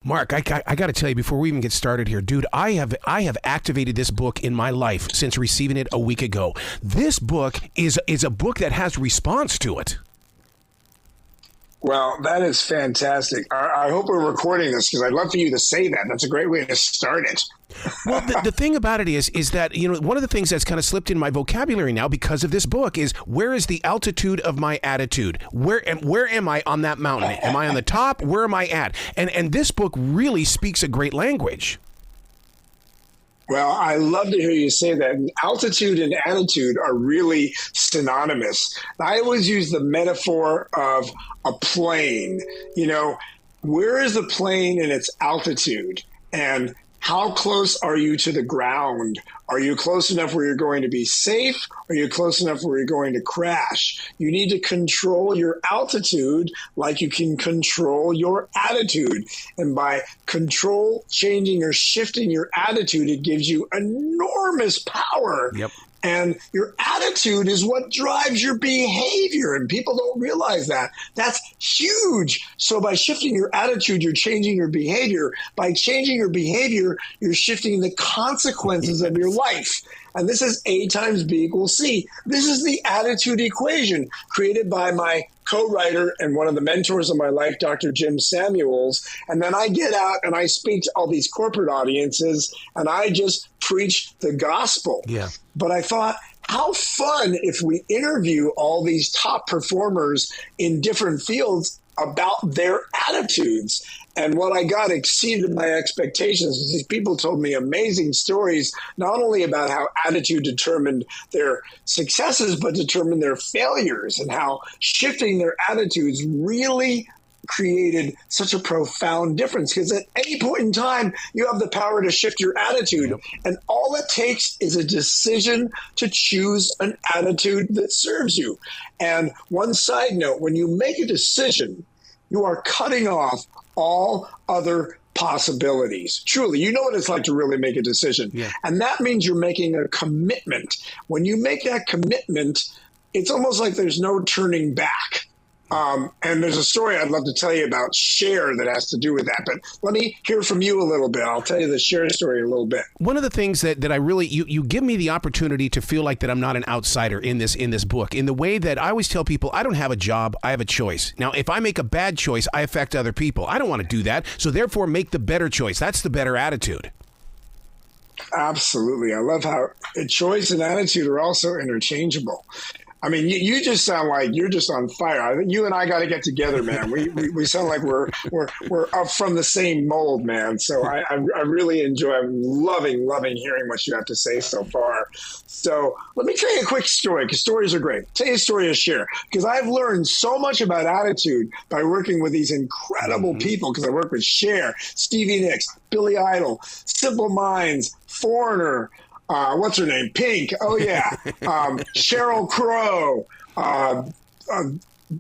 Mark, I got to tell you before we even get started here, dude, I have activated this book in my life since receiving it a week ago. This book is a book that has response to it. Well, that is fantastic. I hope we're recording this because I'd love for you to say that. That's a great way to start it. Well, the thing about it is that, you know, one of the things that's kind of slipped in my vocabulary now because of this book is, where is the altitude of my attitude? Where am I on that mountain? Am I on the top? Where am I at? And this book really speaks a great language. Well, I love to hear you say that. Altitude and attitude are really synonymous. I always use the metaphor of a plane. You know, where is the plane in its altitude? And how close are you to the ground? Are you close enough where you're going to be safe? Are you close enough where you're going to crash? You need to control your altitude like you can control your attitude. And by changing or shifting your attitude, it gives you enormous power. Yep. And your attitude is what drives your behavior. And people don't realize that. That's huge. So by shifting your attitude, you're changing your behavior. By changing your behavior, you're shifting the consequences of your life. And this is A times B equals C. This is the attitude equation created by my co-writer and one of the mentors of my life, Dr. Jim Samuels. And then I get out and I speak to all these corporate audiences and I just preach the gospel. Yeah. But I thought, how fun if we interview all these top performers in different fields about their attitudes. And what I got exceeded my expectations. These people told me amazing stories, not only about how attitude determined their successes, but determined their failures, and how shifting their attitudes really created such a profound difference. Because at any point in time, you have the power to shift your attitude. Yep. And all it takes is a decision to choose an attitude that serves you. And one side note, when you make a decision, you are cutting off all other possibilities. Truly, you know what it's like to really make a decision. Yeah. And that means you're making a commitment. When you make that commitment, it's almost like there's no turning back. And there's a story I'd love to tell you about Cher that has to do with that. But let me hear from you a little bit. I'll tell you the Cher story a little bit. One of the things that I really, you give me the opportunity to feel like that I'm not an outsider in this book, in the way that I always tell people, I don't have a job, I have a choice. Now, if I make a bad choice, I affect other people. I don't want to do that. So therefore, make the better choice. That's the better attitude. Absolutely. I love how choice and attitude are also interchangeable. I mean, you just sound like you're just on fire. I think you and I got to get together, man. We sound like we're up from the same mold, man. So I really enjoy. I'm loving hearing what you have to say so far. So let me tell you a quick story, because stories are great. Tell you a story to share, because I've learned so much about attitude by working with these incredible people. Because I work with Cher, Stevie Nicks, Billy Idol, Simple Minds, Foreigner. What's her name? Pink. Oh, yeah. Sheryl Crow,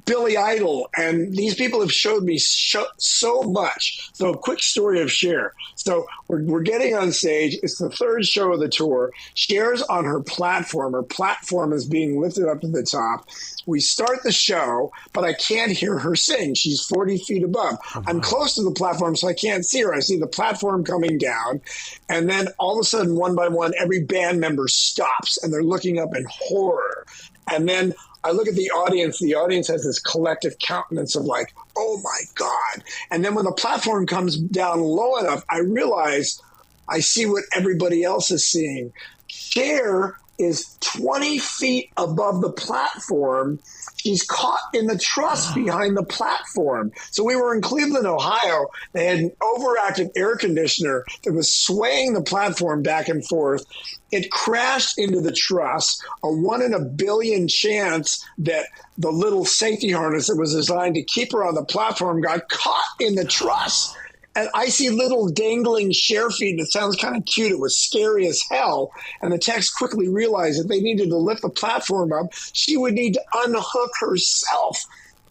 Billy Idol. And these people have showed me so much. So a quick story of Cher. So we're getting on stage. It's the third show of the tour. Cher's on her platform. Her platform is being lifted up to the top. We start the show, but I can't hear her sing. She's 40 feet above. Oh, I'm close to the platform, so I can't see her. I see the platform coming down. And then all of a sudden, one by one, every band member stops, and they're looking up in horror. And then I look at the audience. The audience has this collective countenance of like, oh, my God. And then when the platform comes down low enough, I realize I see what everybody else is seeing. Cher is 20 feet above the platform. She's caught in the truss behind the platform. So we were in Cleveland, Ohio. They had an overactive air conditioner that was swaying the platform back and forth. It crashed into the truss, a 1 in a billion chance that the little safety harness that was designed to keep her on the platform got caught in the truss. And I see little dangling Cher feet, and it sounds kind of cute. It was scary as hell. And the techs quickly realized that they needed to lift the platform up. She would need to unhook herself.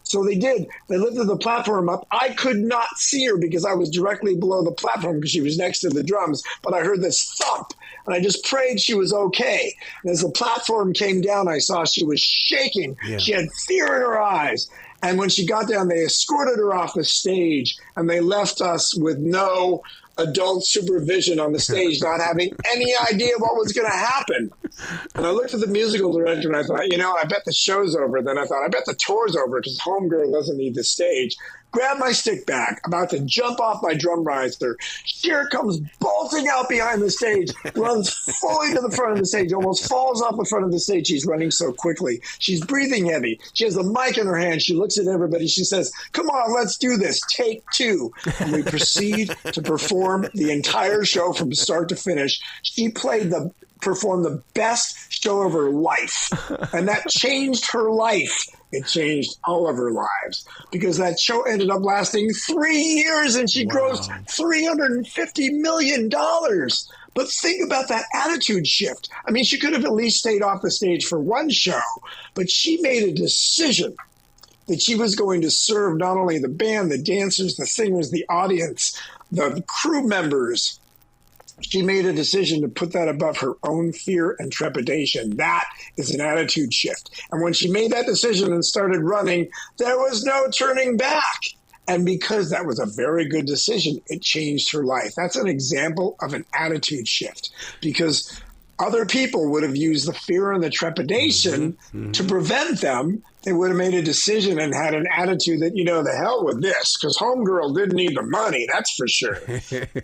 So they did. They lifted the platform up. I could not see her because I was directly below the platform because she was next to the drums. But I heard this thump, and I just prayed she was okay. And as the platform came down, I saw she was shaking. Yeah. She had fear in her eyes. And when she got down, they escorted her off the stage, and they left us with no adult supervision on the stage, not having any idea what was going to happen. And I looked at the musical director and I thought, I bet the show's over. Then I thought, I bet the tour's over because Homegirl doesn't need the stage. Grab my stick back, about to jump off my drum riser. Cher comes bolting out behind the stage, runs fully to the front of the stage, almost falls off the front of the stage. She's running so quickly. She's breathing heavy. She has the mic in her hand. She looks at everybody. She says, "Come on, let's do this. Take two." And we proceed to perform the entire show from start to finish. She performed the best show of her life. And that changed her life. It changed all of her lives because that show ended up lasting 3 years and she grossed $350 million. But think about that attitude shift. I mean, she could have at least stayed off the stage for one show, but she made a decision that she was going to serve not only the band, the dancers, the singers, the audience, the crew members. She made a decision to put that above her own fear and trepidation. That is an attitude shift. And when she made that decision and started running, there was no turning back. And because that was a very good decision, it changed her life. That's an example of an attitude shift because other people would have used the fear and the trepidation to prevent them. They would have made a decision and had an attitude that, the hell with this, because Homegirl didn't need the money, that's for sure.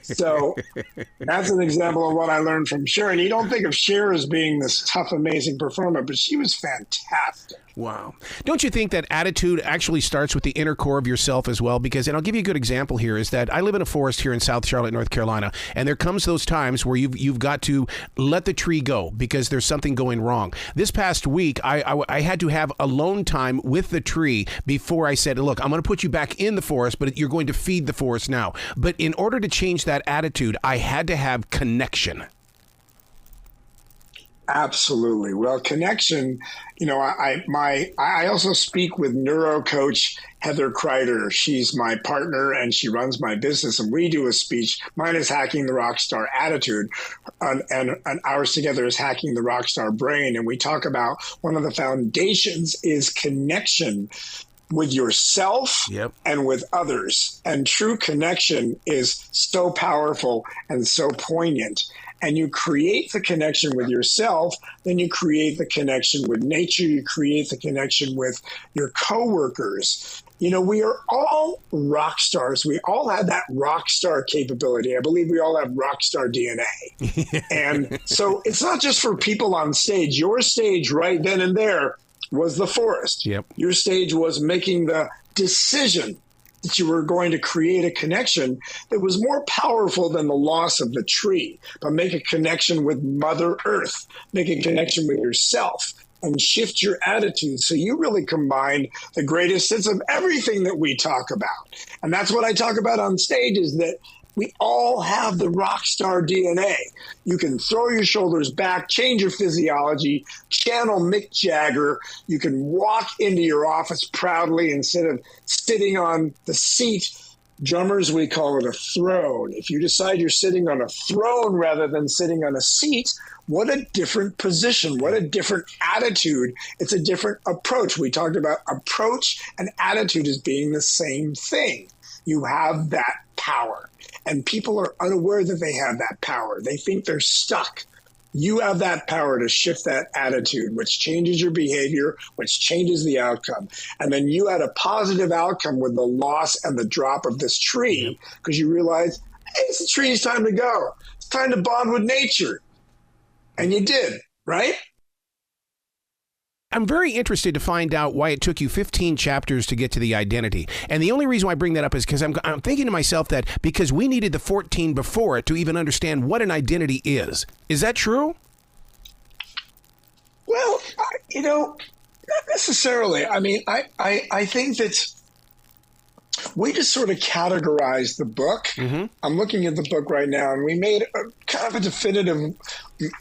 So that's an example of what I learned from Cher. And you don't think of Cher as being this tough, amazing performer, but she was fantastic. Wow. Don't you think that attitude actually starts with the inner core of yourself as well? Because, and I'll give you a good example here, is that I live in a forest here in South Charlotte, North Carolina, and there comes those times where you've got to let the tree go because there's something going wrong. This past week, I had to have alone time with the tree before I said, look, I'm going to put you back in the forest, but you're going to feed the forest now. But in order to change that attitude, I had to have connection. Absolutely. Well, connection, I also speak with neuro coach Heather Kreider. She's my partner and she runs my business and we do a speech. Mine is Hacking the Rockstar Attitude and ours together is Hacking the Rockstar Brain. And we talk about one of the foundations is connection with yourself and with others. And true connection is so powerful and so poignant. And you create the connection with yourself, then you create the connection with nature, you create the connection with your coworkers. We are all rock stars. We all have that rock star capability. I believe we all have rock star DNA. And so it's not just for people on stage. Your stage right then and there was the forest. Your stage was making the decision that you were going to create a connection that was more powerful than the loss of the tree, but make a connection with Mother Earth, make a connection with yourself and shift your attitude. So you really combine the greatest sense of everything that we talk about. And that's what I talk about on stage is that we all have the rock star DNA. You can throw your shoulders back, change your physiology, channel Mick Jagger. You can walk into your office proudly instead of sitting on the seat. Drummers, we call it a throne. If you decide you're sitting on a throne rather than sitting on a seat, what a different position, what a different attitude. It's a different approach. We talked about approach and attitude as being the same thing. You have that power. And people are unaware that they have that power. They think they're stuck. You have that power to shift that attitude, which changes your behavior, which changes the outcome. And then you had a positive outcome with the loss and the drop of this tree because you realize, hey, it's the tree's time to go. It's time to bond with nature. And you did, right? I'm very interested to find out why it took you 15 chapters to get to the identity. And the only reason why I bring that up is because I'm thinking to myself that because we needed the 14 before it to even understand what an identity is. Is that true? Well, not necessarily. I mean, I think that we just sort of categorized the book. I'm looking at the book right now, and we made a kind of a definitive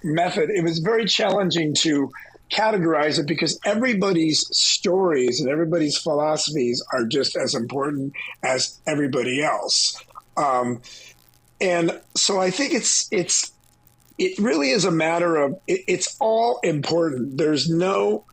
method. It was very challenging to categorize it because everybody's stories and everybody's philosophies are just as important as everybody else. And so I think it really is a matter of it's all important. There's no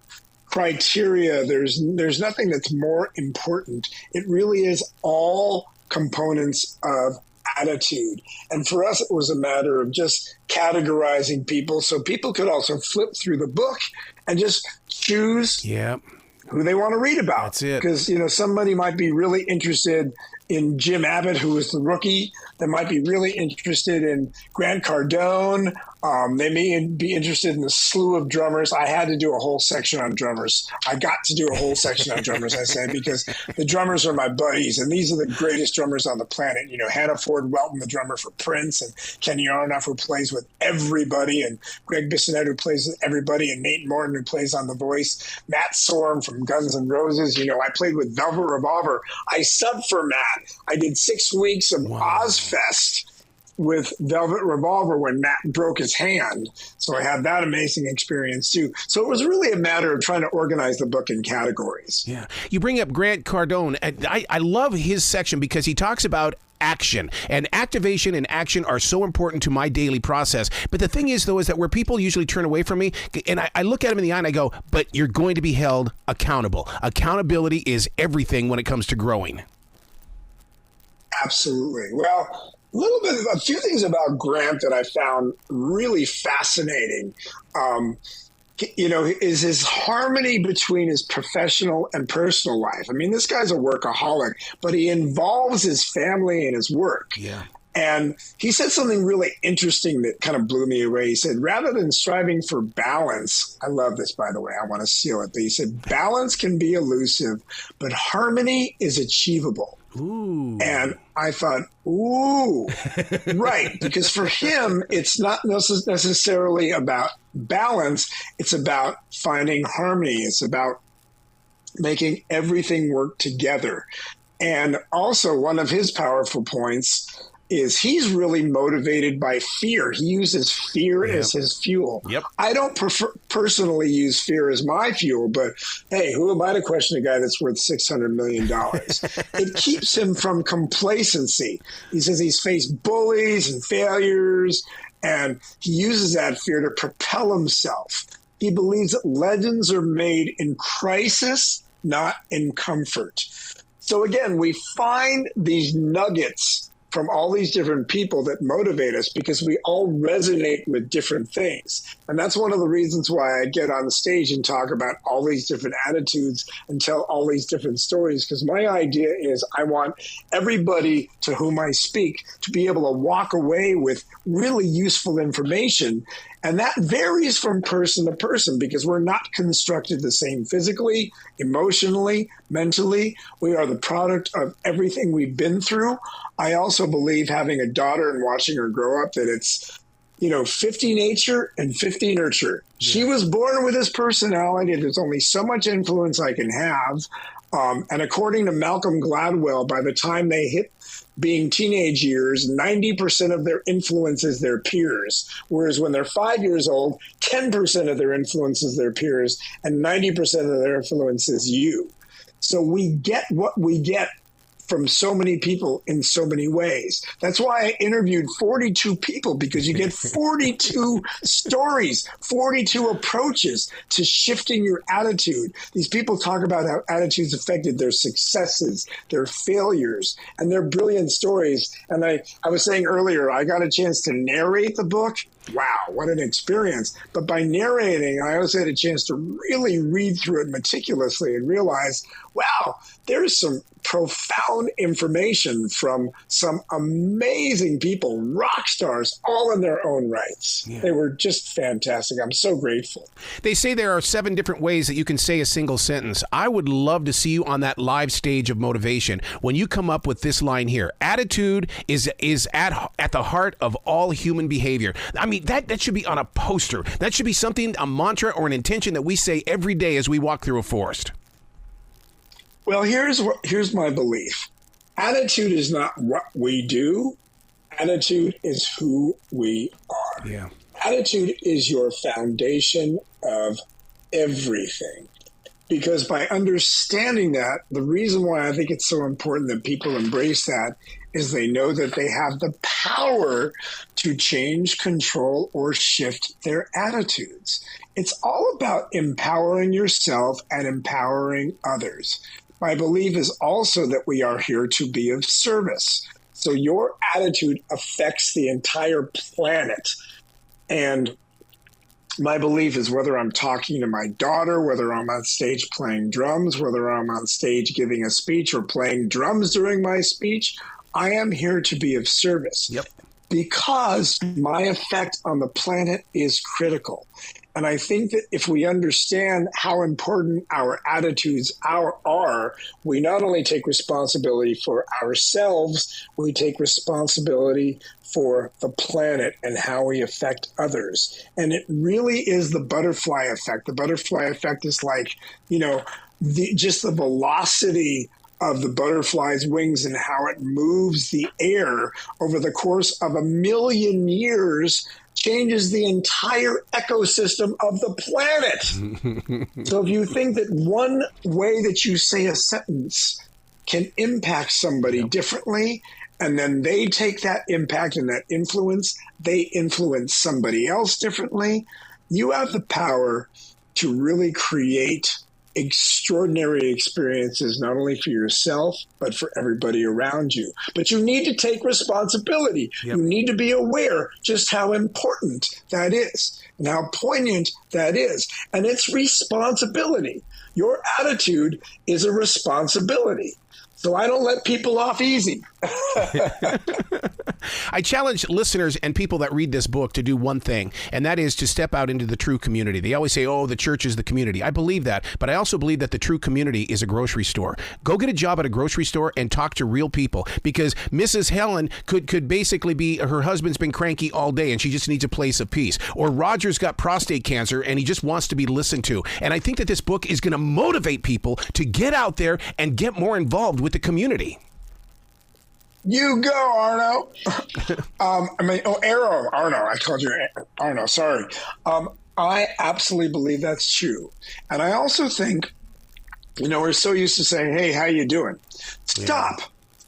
criteria. There's nothing that's more important. It really is all components of attitude. And for us, it was a matter of just categorizing people so people could also flip through the book and just choose who they want to read about. That's it. Because, somebody might be really interested in Jim Abbott, who was the rookie. They might be really interested in Grant Cardone. They may be interested in the slew of drummers. I had to do a whole section on drummers. I got to do a whole section on drummers, I say, because the drummers are my buddies, and these are the greatest drummers on the planet. Hannah Ford Welton, the drummer for Prince, and Kenny Aronoff, who plays with everybody, and Greg Bissonette, who plays with everybody, and Nate Morton, who plays on The Voice, Matt Sorum from Guns N' Roses. I played with Velvet Revolver. I subbed for Matt. I did 6 weeks of Ozfest with Velvet Revolver when Matt broke his hand. So I had that amazing experience too. So it was really a matter of trying to organize the book in categories. Yeah. You bring up Grant Cardone. I love his section because he talks about action, and activation and action are so important to my daily process. But the thing is, though, is that where people usually turn away from me, and I look at him in the eye and I go, but you're going to be held accountable. Accountability is everything when it comes to growing. Absolutely. Well, a few things about Grant that I found really fascinating. Is his harmony between his professional and personal life. I mean, this guy's a workaholic, but he involves his family in his work. Yeah. And he said something really interesting that kind of blew me away. He said, rather than striving for balance, I love this, by the way, I want to steal it, but he said, balance can be elusive, but harmony is achievable. Ooh. And I thought, ooh, right. Because for him, it's not necessarily about balance. It's about finding harmony. It's about making everything work together. And also one of his powerful points is he's really motivated by fear. He uses fear as his fuel. Yep. I don't personally use fear as my fuel, but hey, who am I to question a guy that's worth $600 million? It keeps him from complacency. He says he's faced bullies and failures, and he uses that fear to propel himself. He believes that legends are made in crisis, not in comfort. So again, we find these nuggets from all these different people that motivate us because we all resonate with different things. And that's one of the reasons why I get on the stage and talk about all these different attitudes and tell all these different stories, because my idea is I want everybody to whom I speak to be able to walk away with really useful information. And that varies from person to person because we're not constructed the same physically, emotionally, mentally. We are the product of everything we've been through. I also believe, having a daughter and watching her grow up, that it's, 50 nature and 50 nurture. Yeah. She was born with this personality. There's only so much influence I can have. And according to Malcolm Gladwell, by the time they hit being teenage years, 90% of their influence is their peers. Whereas when they're 5 years old, 10% of their influence is their peers, and 90% of their influence is you. So we get what we get from so many people in so many ways. That's why I interviewed 42 people, because you get 42 stories, 42 approaches to shifting your attitude. These people talk about how attitudes affected their successes, their failures, and their brilliant stories. And I was saying earlier, I got a chance to narrate the book. Wow, what an experience. But by narrating, I also had a chance to really read through it meticulously and realize, wow, there's some profound information from some amazing people, rock stars, all in their own rights. Yeah. They were just fantastic. I'm so grateful. They say there are 7 different ways that you can say a single sentence. I would love to see you on that live stage of motivation when you come up with this line here. Attitude is at the heart of all human behavior. I mean, that should be on a poster. That should be something, a mantra or an intention that we say every day as we walk through a forest. Well, here's my belief. Attitude is not what we do. Attitude is who we are. Yeah. Attitude is your foundation of everything. Because by understanding that, the reason why I think it's so important that people embrace that is they know that they have the power to change, control, or shift their attitudes. It's all about empowering yourself and empowering others. My belief is also that we are here to be of service. So your attitude affects the entire planet. And my belief is whether I'm talking to my daughter, whether I'm on stage playing drums, whether I'm on stage giving a speech or playing drums during my speech, I am here to be of service. Yep. Because my effect on the planet is critical. And I think that if we understand how important our attitudes are, we not only take responsibility for ourselves, we take responsibility for the planet and how we affect others. And it really is the butterfly effect. The butterfly effect is like, just the velocity of the butterfly's wings and how it moves the air over the course of 1 million years changes the entire ecosystem of the planet. So if you think that one way that you say a sentence can impact somebody differently, and then they take that impact and that influence, they influence somebody else differently, you have the power to really create extraordinary experiences, not only for yourself, but for everybody around you. But you need to take responsibility. Yep. You need to be aware just how important that is and how poignant that is. And it's responsibility. Your attitude is a responsibility. So I don't let people off easy. I challenge listeners and people that read this book to do one thing, and that is to step out into the true community. They always say, the church is the community. I believe that, but I also believe that the true community is a grocery store. Go get a job at a grocery store and talk to real people, because Mrs. Helen could basically be, her husband's been cranky all day and she just needs a place of peace. Or Roger's got prostate cancer and he just wants to be listened to. And I think that this book is going to motivate people to get out there and get more involved with the community. You go, Arno. Arno. I called you Arno. Sorry. I absolutely believe that's true. And I also think, we're so used to saying, hey, how you doing? Stop. Yeah.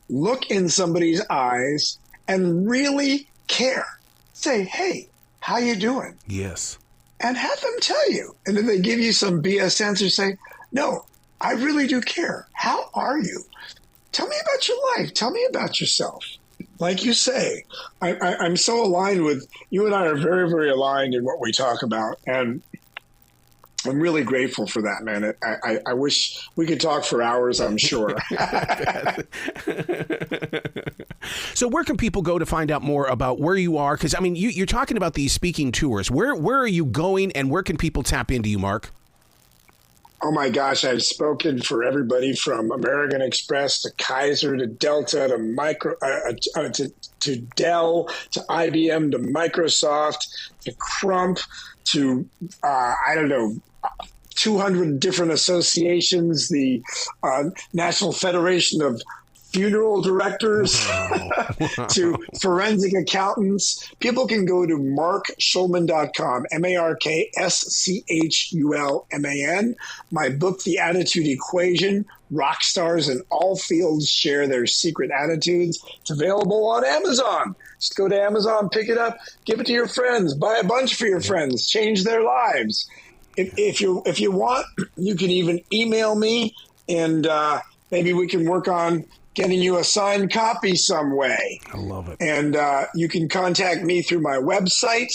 Look in somebody's eyes and really care. Say, hey, how you doing? Yes. And have them tell you. And then they give you some BS answer, say, no, I really do care. How are you? Tell me about your life. Tell me about yourself. Like you say, I'm so aligned with you, and I are very, very aligned in what we talk about. And I'm really grateful for that, man. I wish we could talk for hours, I'm sure. So where can people go to find out more about where you are? Because, you're talking about these speaking tours. Where are you going, and where can people tap into you, Mark? Oh my gosh, I've spoken for everybody from American Express to Kaiser to Delta to to Dell to IBM to Microsoft to Crump to 200 different associations, the National Federation of Funeral directors to forensic accountants. People can go to markschulman.com, MarkSchulman. My book, The Attitude Equation, rock stars in all fields share their secret attitudes. It's available on Amazon. Just go to Amazon, pick it up, give it to your friends, buy a bunch for your friends, change their lives. If you want, you can even email me, and maybe we can work on getting you a signed copy some way. I love it. And you can contact me through my website.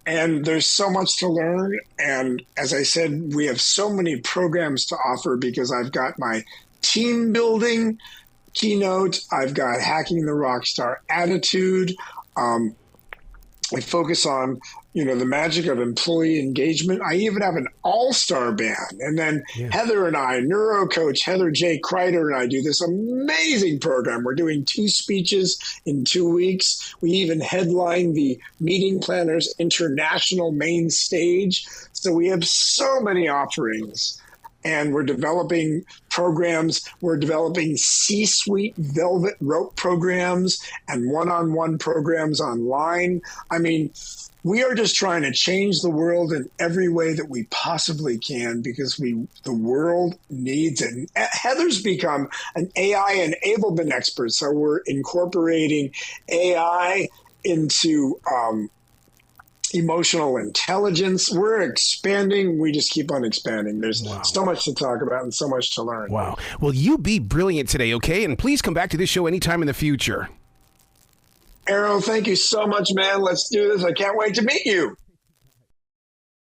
And there's so much to learn. And as I said, we have so many programs to offer because I've got my team building keynote. I've got hacking the rockstar attitude. I focus on, the magic of employee engagement. I even have an all-star band. And then Heather and I, neuro coach Heather J. Kreider, and I do this amazing program. We're doing 2 speeches in 2 weeks. We even headline the Meeting Planners International main stage. So we have so many offerings. and we're developing programs. We're developing C-suite velvet rope programs and one-on-one programs online. I mean, we are just trying to change the world in every way that we possibly can because the world needs it. And Heather's become an AI enablement expert, so we're incorporating AI into emotional intelligence. We're expanding. We just keep on expanding. There's so much to talk about and so much to learn. Wow. Well, you be brilliant today, okay? And please come back to this show anytime in the future. Arrow, thank you so much, man. Let's do this. I can't wait to meet you.